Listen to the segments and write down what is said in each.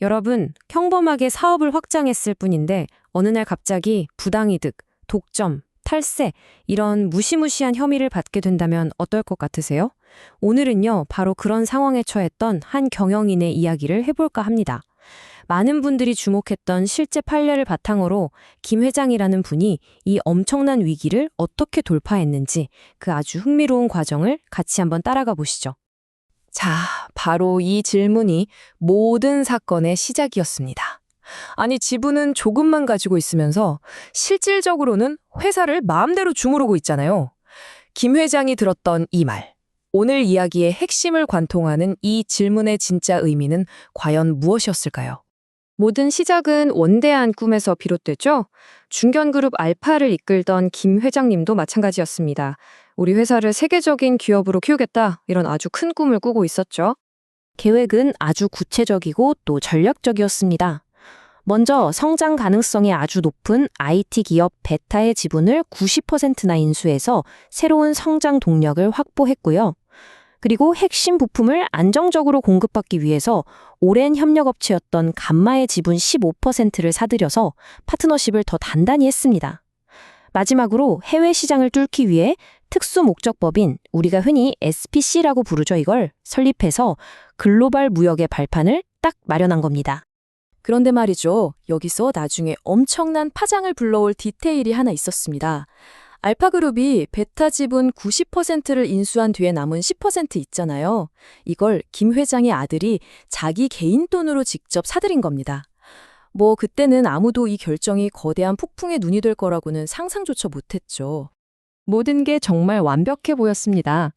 여러분, 평범하게 사업을 확장했을 뿐인데 어느 날 갑자기 부당이득, 독점, 탈세 이런 무시무시한 혐의를 받게 된다면 어떨 것 같으세요? 오늘은요, 바로 그런 상황에 처했던 한 경영인의 이야기를 해볼까 합니다. 많은 분들이 주목했던 실제 판례를 바탕으로 김 회장이라는 분이 이 엄청난 위기를 어떻게 돌파했는지 그 아주 흥미로운 과정을 같이 한번 따라가 보시죠. 자, 바로 이 질문이 모든 사건의 시작이었습니다. 아니, 지분은 조금만 가지고 있으면서 실질적으로는 회사를 마음대로 주무르고 있잖아요. 김 회장이 들었던 이 말. 오늘 이야기의 핵심을 관통하는 이 질문의 진짜 의미는 과연 무엇이었을까요? 모든 시작은 원대한 꿈에서 비롯됐죠. 중견그룹 알파를 이끌던 김 회장님도 마찬가지였습니다. 우리 회사를 세계적인 기업으로 키우겠다, 이런 아주 큰 꿈을 꾸고 있었죠. 계획은 아주 구체적이고 또 전략적이었습니다. 먼저 성장 가능성이 아주 높은 IT 기업 베타의 지분을 90%나 인수해서 새로운 성장 동력을 확보했고요. 그리고 핵심 부품을 안정적으로 공급받기 위해서 오랜 협력업체였던 감마의 지분 15%를 사들여서 파트너십을 더 단단히 했습니다. 마지막으로 해외 시장을 뚫기 위해 특수 목적법인, 우리가 흔히 SPC라고 부르죠, 이걸 설립해서 글로벌 무역의 발판을 딱 마련한 겁니다. 그런데 말이죠. 여기서 나중에 엄청난 파장을 불러올 디테일이 하나 있었습니다. 알파그룹이 베타 지분 90%를 인수한 뒤에 남은 10% 있잖아요. 이걸 김 회장의 아들이 자기 개인 돈으로 직접 사들인 겁니다. 그때는 아무도 이 결정이 거대한 폭풍의 눈이 될 거라고는 상상조차 못했죠. 모든 게 정말 완벽해 보였습니다.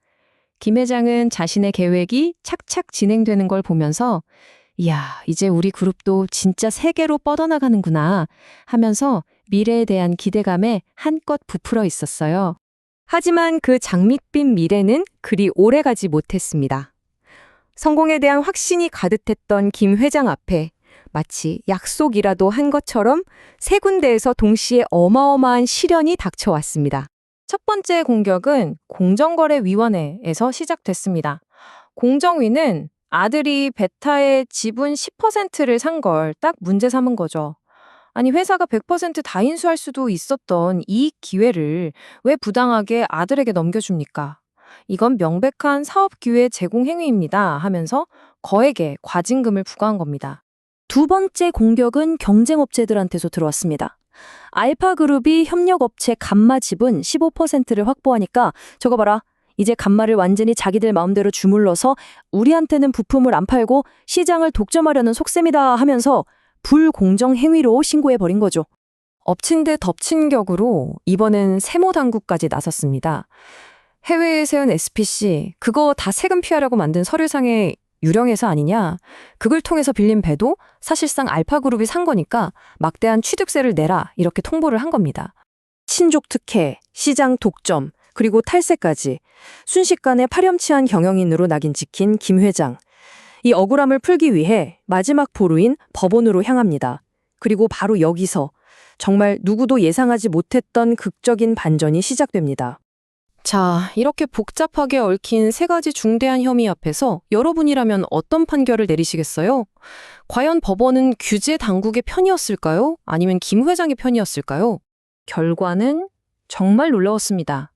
김 회장은 자신의 계획이 착착 진행되는 걸 보면서 이야, 이제 우리 그룹도 진짜 세계로 뻗어나가는구나 하면서 미래에 대한 기대감에 한껏 부풀어 있었어요. 하지만 그 장밋빛 미래는 그리 오래가지 못했습니다. 성공에 대한 확신이 가득했던 김 회장 앞에 마치 약속이라도 한 것처럼 세 군데에서 동시에 어마어마한 시련이 닥쳐왔습니다. 첫 번째 공격은 공정거래위원회에서 시작됐습니다. 공정위는 아들이 베타의 지분 10%를 산 걸 딱 문제 삼은 거죠. 아니, 회사가 100% 다 인수할 수도 있었던 이익 기회를 왜 부당하게 아들에게 넘겨줍니까? 이건 명백한 사업 기회 제공 행위입니다 하면서 거액의 과징금을 부과한 겁니다. 두 번째 공격은 경쟁업체들한테서 들어왔습니다. 알파그룹이 협력업체 감마 지분 15%를 확보하니까 저거 봐라. 이제 감마를 완전히 자기들 마음대로 주물러서 우리한테는 부품을 안 팔고 시장을 독점하려는 속셈이다 하면서 불공정 행위로 신고해버린 거죠. 엎친 데 덮친 격으로 이번엔 세무당국까지 나섰습니다. 해외에 세운 SPC, 그거 다 세금 피하려고 만든 서류상의 유령회사 아니냐? 그걸 통해서 빌린 배도 사실상 알파그룹이 산 거니까 막대한 취득세를 내라, 이렇게 통보를 한 겁니다. 친족 특혜, 시장 독점, 그리고 탈세까지 순식간에 파렴치한 경영인으로 낙인 찍힌 김 회장. 이 억울함을 풀기 위해 마지막 보루인 법원으로 향합니다. 그리고 바로 여기서 정말 누구도 예상하지 못했던 극적인 반전이 시작됩니다. 자, 이렇게 복잡하게 얽힌 세 가지 중대한 혐의 앞에서 여러분이라면 어떤 판결을 내리시겠어요? 과연 법원은 규제 당국의 편이었을까요? 아니면 김 회장의 편이었을까요? 결과는 정말 놀라웠습니다.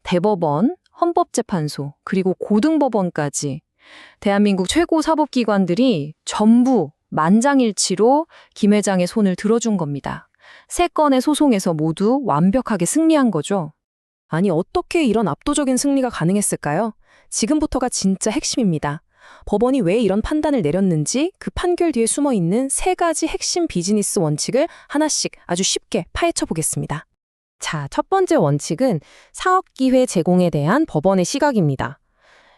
대법원, 헌법재판소, 그리고 고등법원까지 대한민국 최고 사법기관들이 전부 만장일치로 김 회장의 손을 들어준 겁니다. 세 건의 소송에서 모두 완벽하게 승리한 거죠. 아니, 어떻게 이런 압도적인 승리가 가능했을까요? 지금부터가 진짜 핵심입니다. 법원이 왜 이런 판단을 내렸는지 그 판결 뒤에 숨어있는 세 가지 핵심 비즈니스 원칙을 하나씩 아주 쉽게 파헤쳐 보겠습니다. 자, 첫 번째 원칙은 사업기회 제공에 대한 법원의 시각입니다.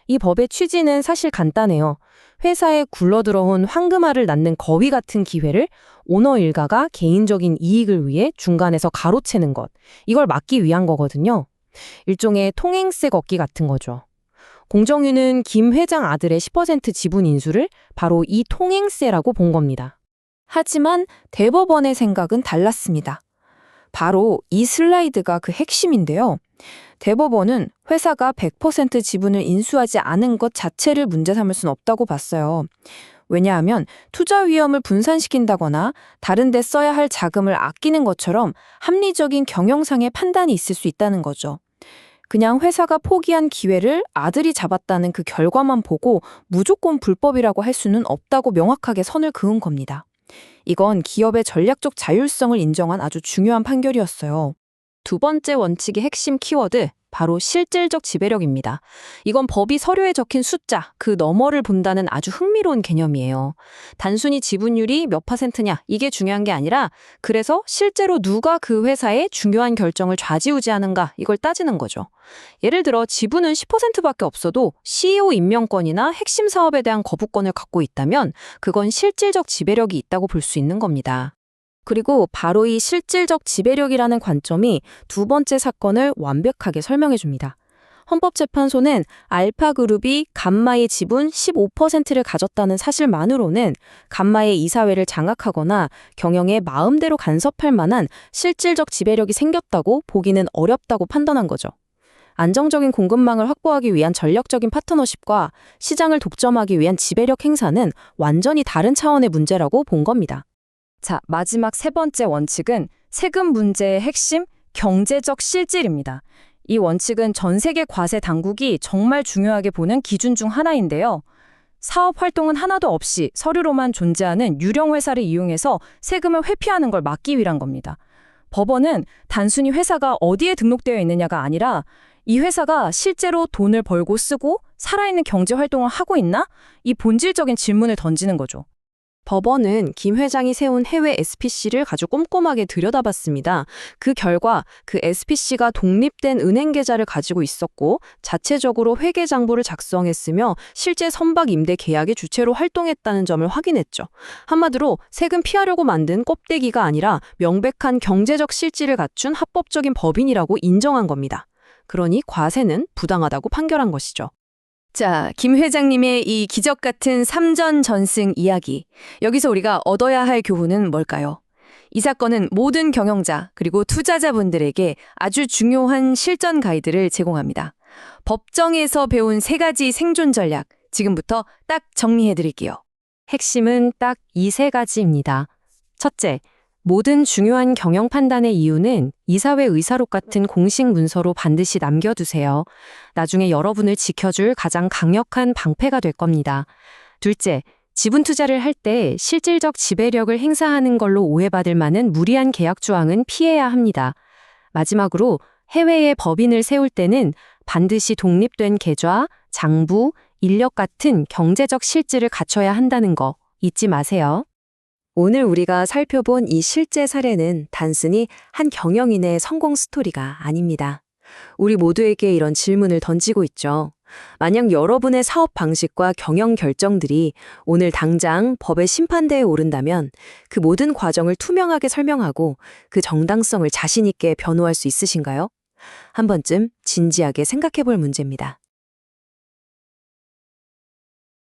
이 법의 취지는 사실 간단해요. 회사에 굴러들어온 황금알을 낳는 거위 같은 기회를 오너 일가가 개인적인 이익을 위해 중간에서 가로채는 것. 이걸 막기 위한 거거든요. 일종의 통행세 걷기 같은 거죠. 공정위는 김 회장 아들의 10% 지분 인수를 바로 이 통행세라고 본 겁니다. 하지만 대법원의 생각은 달랐습니다. 바로 이 슬라이드가 그 핵심인데요. 대법원은 회사가 100% 지분을 인수하지 않은 것 자체를 문제 삼을 수는 없다고 봤어요. 왜냐하면 투자 위험을 분산시킨다거나 다른 데 써야 할 자금을 아끼는 것처럼 합리적인 경영상의 판단이 있을 수 있다는 거죠. 그냥 회사가 포기한 기회를 아들이 잡았다는 그 결과만 보고 무조건 불법이라고 할 수는 없다고 명확하게 선을 그은 겁니다. 이건 기업의 전략적 자율성을 인정한 아주 중요한 판결이었어요. 두 번째 원칙의 핵심 키워드, 바로 실질적 지배력입니다. 이건 법이 서류에 적힌 숫자, 그 너머를 본다는 아주 흥미로운 개념이에요. 단순히 지분율이 몇 %냐, 이게 중요한 게 아니라 그래서 실제로 누가 그 회사의 중요한 결정을 좌지우지하는가, 이걸 따지는 거죠. 예를 들어 지분은 10%밖에 없어도 CEO 임명권이나 핵심 사업에 대한 거부권을 갖고 있다면 그건 실질적 지배력이 있다고 볼 수 있는 겁니다. 그리고 바로 이 실질적 지배력이라는 관점이 두 번째 사건을 완벽하게 설명해 줍니다. 헌법재판소는 알파그룹이 감마의 지분 15%를 가졌다는 사실만으로는 감마의 이사회를 장악하거나 경영에 마음대로 간섭할 만한 실질적 지배력이 생겼다고 보기는 어렵다고 판단한 거죠. 안정적인 공급망을 확보하기 위한 전략적인 파트너십과 시장을 독점하기 위한 지배력 행사는 완전히 다른 차원의 문제라고 본 겁니다. 자, 마지막 세 번째 원칙은 세금 문제의 핵심, 경제적 실질입니다. 이 원칙은 전 세계 과세 당국이 정말 중요하게 보는 기준 중 하나인데요. 사업 활동은 하나도 없이 서류로만 존재하는 유령 회사를 이용해서 세금을 회피하는 걸 막기 위한 겁니다. 법원은 단순히 회사가 어디에 등록되어 있느냐가 아니라 이 회사가 실제로 돈을 벌고 쓰고 살아있는 경제 활동을 하고 있나? 이 본질적인 질문을 던지는 거죠. 법원은 김 회장이 세운 해외 SPC를 아주 꼼꼼하게 들여다봤습니다. 그 결과 그 SPC가 독립된 은행 계좌를 가지고 있었고 자체적으로 회계 장부를 작성했으며 실제 선박 임대 계약의 주체로 활동했다는 점을 확인했죠. 한마디로 세금 피하려고 만든 껍데기가 아니라 명백한 경제적 실질을 갖춘 합법적인 법인이라고 인정한 겁니다. 그러니 과세는 부당하다고 판결한 것이죠. 자, 김 회장님의 이 기적 같은 3전 전승 이야기. 여기서 우리가 얻어야 할 교훈은 뭘까요? 이 사건은 모든 경영자 그리고 투자자분들에게 아주 중요한 실전 가이드를 제공합니다. 법정에서 배운 3가지 생존 전략, 지금부터 딱 정리해 드릴게요. 핵심은 딱 이 3가지입니다. 첫째, 모든 중요한 경영 판단의 이유는 이사회 의사록 같은 공식 문서로 반드시 남겨두세요. 나중에 여러분을 지켜줄 가장 강력한 방패가 될 겁니다. 둘째, 지분 투자를 할 때 실질적 지배력을 행사하는 걸로 오해받을 만한 무리한 계약 조항은 피해야 합니다. 마지막으로 해외에 법인을 세울 때는 반드시 독립된 계좌, 장부, 인력 같은 경제적 실질을 갖춰야 한다는 거 잊지 마세요. 오늘 우리가 살펴본 이 실제 사례는 단순히 한 경영인의 성공 스토리가 아닙니다. 우리 모두에게 이런 질문을 던지고 있죠. 만약 여러분의 사업 방식과 경영 결정들이 오늘 당장 법의 심판대에 오른다면 그 모든 과정을 투명하게 설명하고 그 정당성을 자신 있게 변호할 수 있으신가요? 한 번쯤 진지하게 생각해 볼 문제입니다.